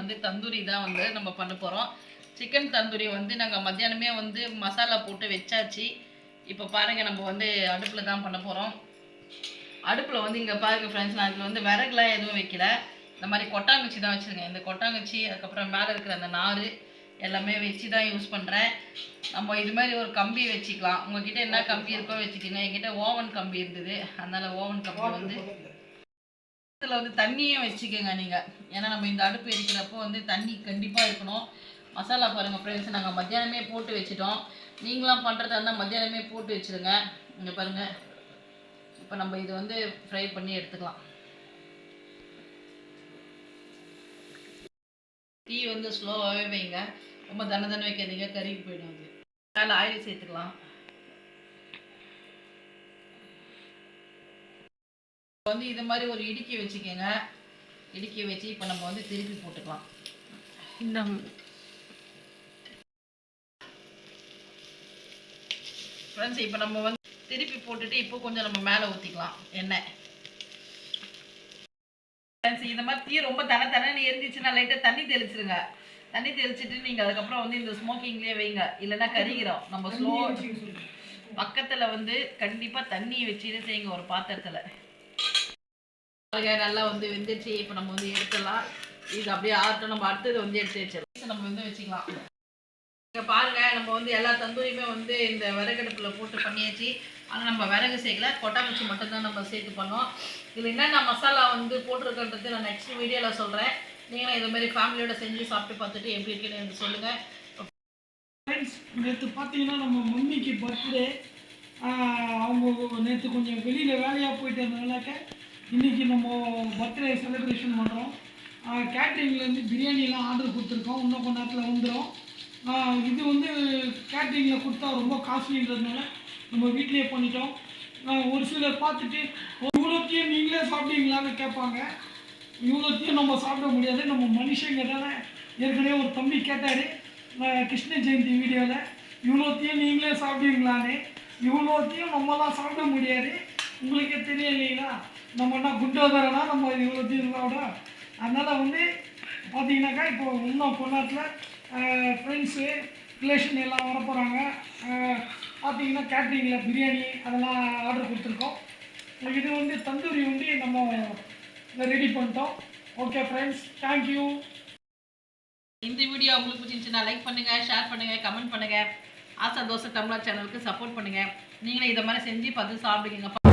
வந்து தந்தூரி தான் வந்து நம்ம பண்ண போகிறோம். சிக்கன் தந்தூரி வந்து நாங்கள் மத்தியானமே வந்து மசாலா போட்டு வச்சாச்சு. இப்போ பாருங்கள், நம்ம வந்து அடுப்பில் தான் பண்ண போகிறோம். அடுப்பில் வந்து இங்கே பாருங்கள் ஃப்ரெண்ட்ஸ், நான் இதில் வந்து விறகுலாம் எதுவும் வைக்கல. இந்த மாதிரி கொட்டாங்குச்சி தான் வச்சுருக்கேன். இந்த கொட்டாங்குச்சி, அதுக்கப்புறம் மேலே இருக்கிற அந்த நார் எல்லாமே வச்சு தான் யூஸ் பண்ணுறேன். நம்ம இது மாதிரி ஒரு கம்பி வச்சுக்கலாம். உங்ககிட்ட என்ன கம்பி இருக்கோ வச்சுக்கோங்க. என்கிட்ட ஓவன் கம்பி இருந்தது, அதனால் ஓவன் கம்பி வந்து இதில் வந்து தண்ணியும் வச்சுக்கோங்க நீங்கள். ஏன்னா நம்ம இந்த அடுப்பு எரிக்கிறப்போ வந்து தண்ணி கண்டிப்பாக இருக்கணும். மசாலா பாருங்கள் ஃப்ரெண்ட்ஸ், நாங்கள் மத்தியானமே போட்டு வச்சுட்டோம். நீங்களாம் பண்ணுறதா இருந்தால் மத்தியானமே போட்டு வச்சுருங்க. இங்கே பாருங்கள், இப்போ நம்ம இதை வந்து ஃப்ரை பண்ணி எடுத்துக்கலாம். டீ வந்து ஸ்லோவாகவே வைங்க, ரொம்ப தன வைக்காதீங்க, கறிக்கு போயிடும். அது மேலே ஆயில் சேர்த்துக்கலாம். வந்து இது மாதிரி ஒரு இடுக்கி வச்சுக்கோங்க. இடுக்கி வச்சு இப்போ நம்ம வந்து திருப்பி போட்டுக்கலாம். இந்த ஃப்ரெண்ட்ஸ், இப்போ நம்ம வந்து திருப்பி போட்டுட்டு இப்போ கொஞ்சம் நம்ம மேலே ஊற்றிக்கலாம் எண்ணெய். ஃப்ரெண்ட்ஸ், இந்த மாதிரி தீ ரொம்ப தனன்னு எரிஞ்சிச்சுன்னா லைட்டாக தண்ணி தெளிச்சிருங்க. தண்ணி தெளிச்சிட்டு நீங்கள் அதுக்கப்புறம் வந்து இந்த ஸ்மோக்கிங்லேயே வைங்க, இல்லைன்னா கறிகிறோம். நம்ம ஸ்லோ பக்கத்தில் வந்து கண்டிப்பாக தண்ணி வச்சுட்டு செய்யுங்க ஒரு பாத்திரத்தில். நல்லா வந்து வெந்துச்சு. இப்போ நம்ம வந்து எடுத்துடலாம். இது அப்படியே ஆட்டம். நம்ம அடுத்தது வந்து எடுத்து வச்சிடலாம். நம்ம வந்து வச்சுக்கலாம். இங்கே பாருங்க, நம்ம வந்து எல்லா தந்தூரியுமே வந்து இந்த விறகடுப்பில் போட்டு பண்ணியாச்சு. ஆனால் நம்ம விறகு சேர்க்கல, கொட்டாங்குச்சி மட்டும்தான் நம்ம சேர்த்து பண்ணோம். இதில் என்னென்ன மசாலா வந்து போட்டிருக்கன்றது நான் நெக்ஸ்ட் வீடியோவில் சொல்கிறேன். நீங்களும் இதுமாரி ஃபேமிலியோட செஞ்சு சாப்பிட்டு பார்த்துட்டு எப்படி இருக்குன்னு எனக்கு சொல்லுங்கள். ஃப்ரெண்ட்ஸ், நேற்று பார்த்தீங்கன்னா நம்ம மம்மிக்கு பர்த்டே. அவங்க நேற்று கொஞ்சம் வெளியில் வேலையாக போயிட்டு இருந்ததுனாக்க இன்றைக்கி நம்ம பர்த்டே செலிப்ரேஷன் பண்ணுறோம். கேட்ரிங்லேருந்து பிரியாணிலாம் ஆர்டர் கொடுத்துருக்கோம். இன்னும் கொஞ்ச நேரத்தில் வந்துடும். இது வந்து கேட்ரிங்கில் கொடுத்தா ரொம்ப காஸ்ட்லின்றதுனால நம்ம வீட்லேயே பண்ணிட்டோம். ஒரு சிலர் பார்த்துட்டு இவ்வளோத்தையும் நீங்களே சாப்பிட்டீங்களான்னு கேட்பாங்க. இவ்வளோத்தையும் நம்ம சாப்பிட முடியாது, நம்ம மனுஷங்க தானே. ஏற்கனவே ஒரு தம்பி கேட்டார் கிருஷ்ண ஜெயந்தி வீடியோவில், இவ்வளோத்தையும் நீங்களே சாப்பிடுவீங்களான்னு. இவ்வளோத்தையும் நம்மலாம் சாப்பிட முடியாது, உங்களுக்கே தெரியல இல்லைங்களா. நம்ம என்ன குண்டோதரனா நம்ம இவ்வளோத்தையும் சாப்பிட. அதனால் வந்து பார்த்தீங்கன்னாக்கா இப்போ இன்னும் கொண்டாட்டில் ஃப்ரெண்ட்ஸு ரிலேஷன் எல்லாம் வர போகிறாங்க. பார்த்தீங்கன்னா கேட்ரிங்கில் பிரியாணி அதெல்லாம் ஆர்டர் கொடுத்துருக்கோம். இது வந்து தந்தூரி வந்து நம்ம ரெடி பண்ணிட்டோம். Okay friends, thank you. இந்த வீடியோ உங்களுக்கு பிடிச்சிருந்துச்சுன்னா லைக் பண்ணுங்கள், ஷேர் பண்ணுங்கள், கமெண்ட் பண்ணுங்கள். ஆசா தோசை தமிழா சேனலுக்கு சப்போர்ட் பண்ணுங்கள். நீங்களும் இதை மாதிரி செஞ்சு பார்த்து சாப்பிடுங்க.